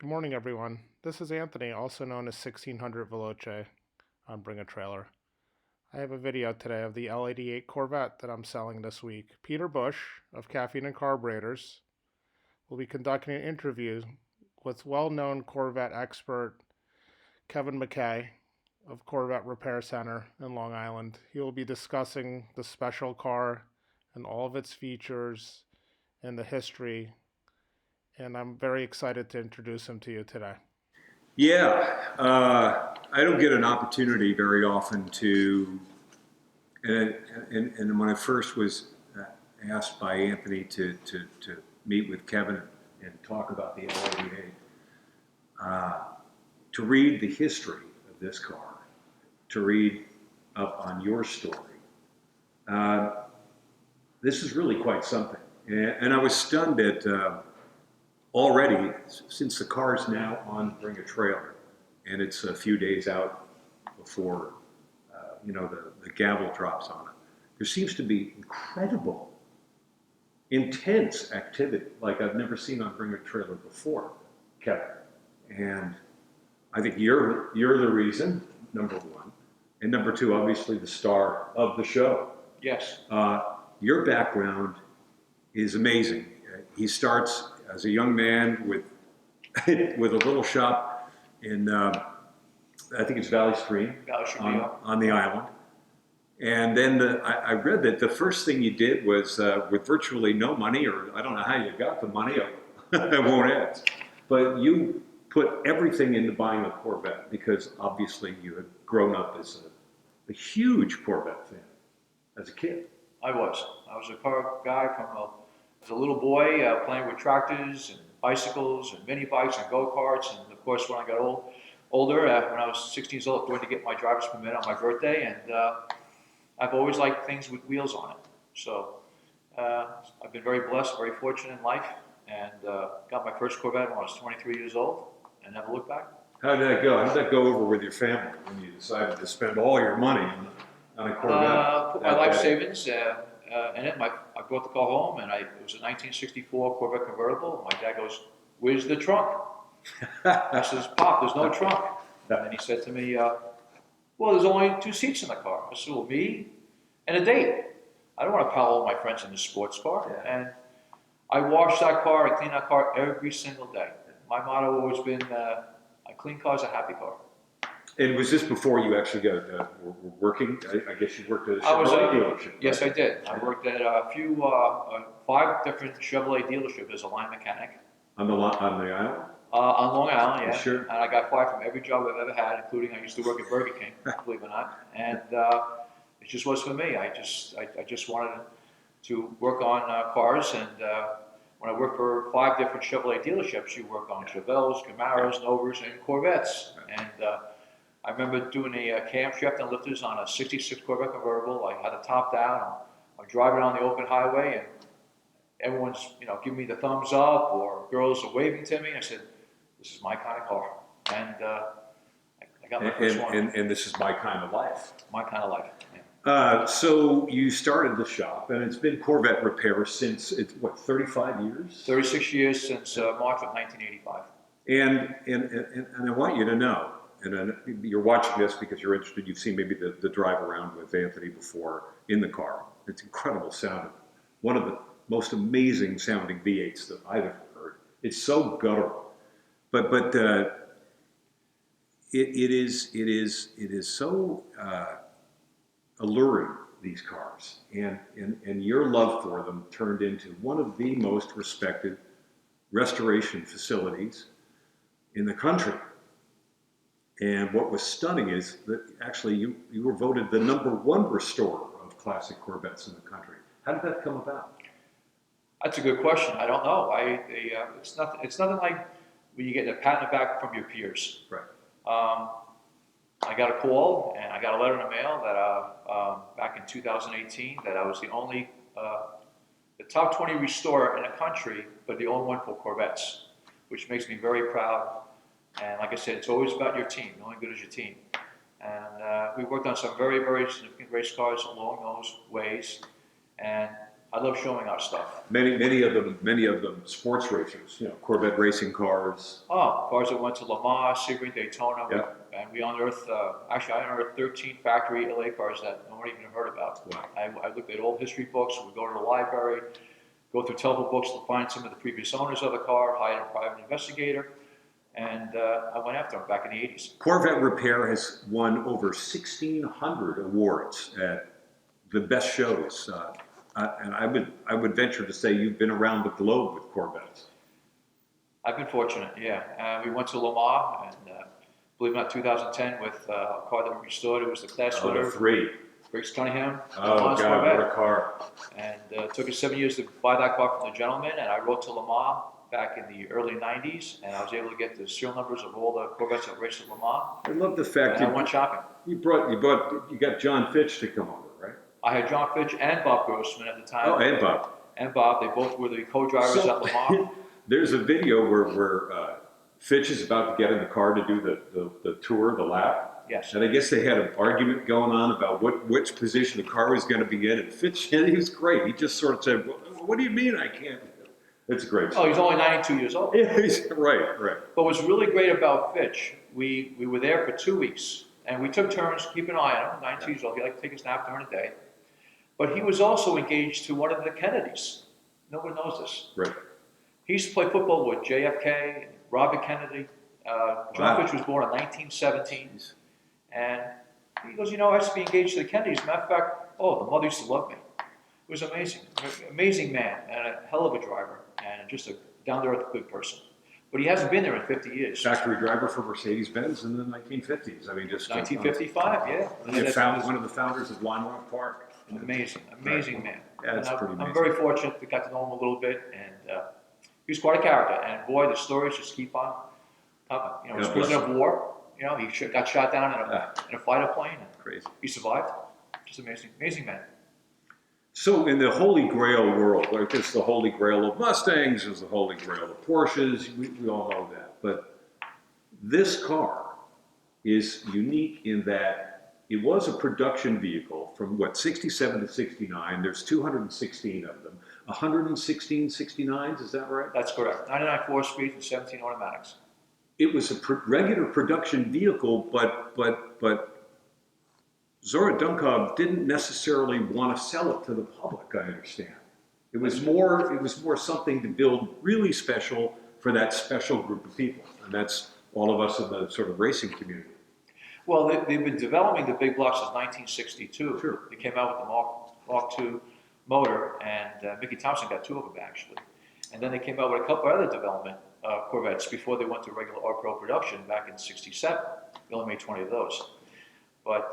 Good morning, everyone. This is Anthony, also known as 1600 Veloce on Bring a Trailer. I have a video today of the L88 Corvette that I'm selling this week. Peter Bush of Caffeine and Carburetors will be conducting an interview with well-known Corvette expert Kevin Mackay of Corvette Repair Center in Long Island. He will be discussing the special car and all of its features and the history, and I'm very excited to introduce him to you today. Yeah, I don't get an opportunity very often to, and when I first was asked by Anthony to meet with Kevin and talk about the L88, to read the history of this car, to read up on your story, this is really quite something. And I was stunned at already, since the car's now on Bring a Trailer, and it's a few days out before the gavel drops on it, there seems to be incredible, intense activity like I've never seen on Bring a Trailer before, Kevin. And I think you're the reason, number one, and number two, obviously the star of the show. Yes. Your background is amazing. He starts as a young man with with a little shop in I think it's Valley Stream on the island. And then I read that the first thing you did was with virtually no money, or I don't know how you got the money, I won't ask, but you put everything into buying a Corvette because obviously you had grown up as a huge Corvette fan as a kid. I was a car guy as a little boy, playing with tractors and bicycles and mini bikes and go-karts. And of course, when I got older, when I was 16 years old, going to get my driver's permit on my birthday. And I've always liked things with wheels on it. So I've been very blessed, very fortunate in life, and got my first Corvette when I was 23 years old and never looked back. How did that go? How did that go over with your family when you decided to spend all your money on a Corvette? Put my life savings in it. I brought the car home, and it was a 1964 Corvette convertible. My dad goes, "Where's the trunk?" I says, "Pop, there's no trunk." And he said to me, "Well, there's only 2 seats in the car." I said, "Well, me and a date. I don't want to pile all my friends in the sports car." Yeah. And I wash that car, I clean that car every single day. My motto has always been, a clean car is a happy car. And was this before you actually were working? I guess you worked at a Chevrolet dealership. Right? Yes, I did. I worked at a few, 5 different Chevrolet dealerships as a line mechanic. On the island? On Long Island, yeah. Sure. And I got fired from every job I've ever had, including I used to work at Burger King, believe it or not. And it just was for me. I just wanted to work on cars. And when I worked for 5 different Chevrolet dealerships, you work on Chevelles, Camaros, Novas, and Corvettes. And I remember doing a camshaft and lifters on a 66 Corvette convertible. I had the top down. I'm driving on the open highway, and everyone's giving me the thumbs up, or girls are waving to me. I said, "This is my kind of car," and I got my first one. And this is my kind of life. My kind of life. Yeah. So you started the shop, and it's been Corvette repair since, it's what, 35 years? 36 years since March of 1985. And I want you to know, and you're watching this because you're interested, you've seen maybe the drive around with Anthony before in the car. It's incredible sounding. One of the most amazing sounding V8s that I've ever heard. It's so guttural, but it is so alluring, these cars, and your love for them turned into one of the most respected restoration facilities in the country. And what was stunning is that actually you were voted the #1 restorer of classic Corvettes in the country. How did that come about? That's a good question. I don't know. It's nothing like when you get a pat on the back from your peers. Right. I got a call, and I got a letter in the mail that back in 2018 that I was the only the top 20 restorer in the country, but the only one for Corvettes, which makes me very proud. And like I said, it's always about your team. The only good is your team. And we worked on some very, very significant race cars along those ways. And I love showing our stuff. Many of them sports racers, you know, Corvette racing cars. Oh, cars that went to Le Mans, Sebring, Daytona, Yeah. and we unearthed, actually I unearthed 13 factory LA cars that no one even heard about. Wow. I looked at old history books, we go to the library, go through telephone books to find some of the previous owners of the car, hired a private investigator, and I went after them back in the 80s. Corvette Repair has won over 1,600 awards at the best shows. And I would venture to say you've been around the globe with Corvettes. I've been fortunate, yeah. We went to Le Mans, and believe it or not, 2010 with a car that we restored. It was the class winner. The 3. Briggs Cunningham. Oh, God, Corvette. what a car. And it took us 7 years to buy that car from the gentleman, and I rode to Le Mans back in the early 90s, and I was able to get the serial numbers of all the Corvettes that raced at Le Mans. I love the fact I went shopping. you got John Fitch to come over, right? I had John Fitch and Bob Grossman at the time. Oh, and Bob. And Bob, they both were the co-drivers at Le Mans. There's a video where Fitch is about to get in the car to do the tour, the lap. Yes. And I guess they had an argument going on about which position the car was going to be in. And Fitch, and he was great. He just sort of said, "What do you mean I can't?" It's great. Oh, he's only 92 years old. Yeah, he's right. But what's really great about Fitch, we were there for 2 weeks, and we took turns keeping an eye on him. 92 years old, he liked to take a nap during the day. But he was also engaged to one of the Kennedys. No one knows this. Right. He used to play football with JFK, Robert Kennedy. John Fitch was born in 1917. And he goes, I used to be engaged to the Kennedys. Matter of fact, the mother used to love me. It was amazing. Amazing man, and a hell of a driver, and just a down-to-earth good person. But he hasn't been there in 50 years. Factory driver for Mercedes-Benz in the 1950s. I mean, just 1955, yeah. And one of the founders of Lime Rock Park. Amazing man. Yeah, that's pretty amazing. I'm very fortunate to get to know him a little bit, and he was quite a character. And boy, the stories just keep on coming. He was prisoner of war. He got shot down in a fighter plane. And crazy. He survived. Just amazing man. So in the holy grail world, like it's the holy grail of Mustangs, there's the holy grail of Porsches, we all know that. But this car is unique in that it was a production vehicle from 67 to 69. There's 216 of them. 116 69s, is that right? That's correct. 99 4-speeds and 17 automatics. It was a regular production vehicle, but Zora Dunkov didn't necessarily want to sell it to the public, I understand. It was more something to build really special for that special group of people. And that's all of us in the sort of racing community. Well, they've been developing the big block since 1962. Sure. They came out with the Mark II motor, and Mickey Thompson got 2 of them, actually. And then they came out with a couple other development Corvettes before they went to regular R-Pro production back in 67. They only made 20 of those. But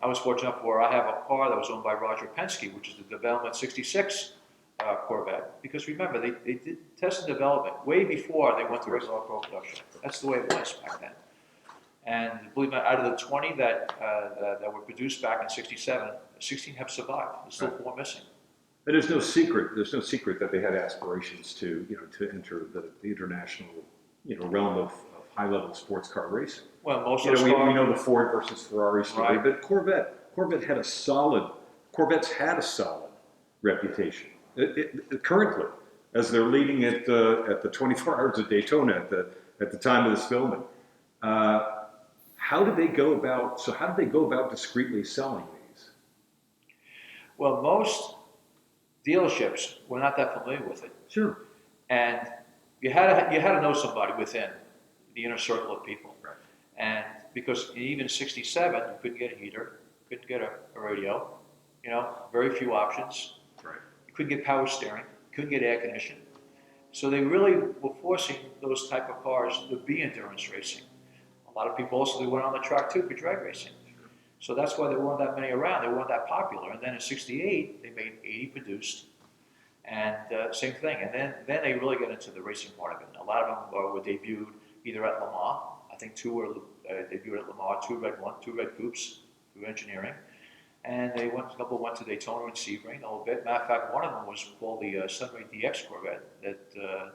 I was fortunate enough where I have a car that was owned by Roger Penske, which is the development 66 Corvette. Because remember, they did test and development way before they went to regular R-Pro production. That's the way it was back then. And believe it or not, out of the 20 that were produced back in 67, 16 have survived. There's still 4 missing. And there's no secret that they had aspirations to enter the international, realm of high-level sports car racing. Well, most of those we know the Ford versus Ferrari story, right. But Corvettes had a solid reputation. Currently, as they're leading at the 24 Hours of Daytona at the time of this filming. How did they go about discreetly selling these? Well, most dealerships were not that familiar with it. Sure. And you had to know somebody within the inner circle of people. Right. And because even 67, you couldn't get a heater, couldn't get a radio, very few options. Right. You couldn't get power steering, couldn't get air conditioning. So they really were forcing those type of cars to be endurance racing. A lot of people also, they went on the track too for drag racing. Sure. So that's why there weren't that many around. They weren't that popular. And then in 68, they made 80 produced. And same thing. And then they really got into the racing part of it. And a lot of them were debuted either at Le Mans. I think 2 were debuted at Le Mans, 2 red coupes through engineering. And a couple went to Daytona and Sebring a little bit. Matter of fact, one of them was called the Sunray DX Corvette that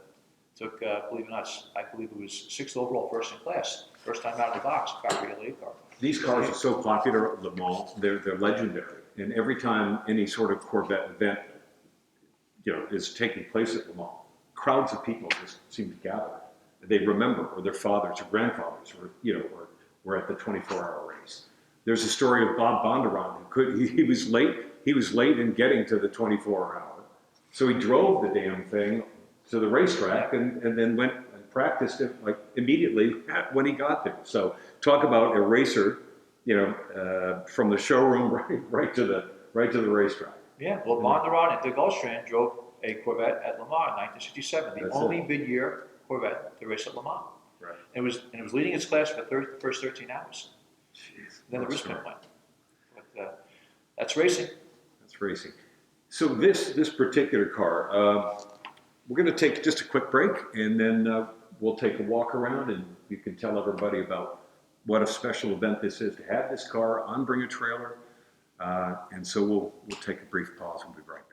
took, believe it or not, I believe it was 6th overall first in class. First time out of the box, factory L88 car. These cars are so popular at Le Mans, they're legendary. And every time any sort of Corvette event is taking place at Le Mans. Crowds of people just seem to gather. They remember, or their fathers or grandfathers were at the 24-hour race. There's a story of Bob Bondurant he was late. He was late in getting to the 24-hour, so he drove the damn thing to the racetrack and then went and practiced it like immediately when he got there. So talk about a racer, from the showroom right to the racetrack. Yeah, well, Bondurant and Dick Gulstrand drove a Corvette at Le Mans in 1967, the only mid-year Corvette to race at Le Mans. Right. It was leading its class for the first 13 hours. Jeez, Then the wrist pin went. But that's racing. That's racing. So this particular car, we're going to take just a quick break, and then we'll take a walk around, and you can tell everybody about what a special event this is to have this car on Bring a Trailer. And so we'll take a brief pause and we'll be right back.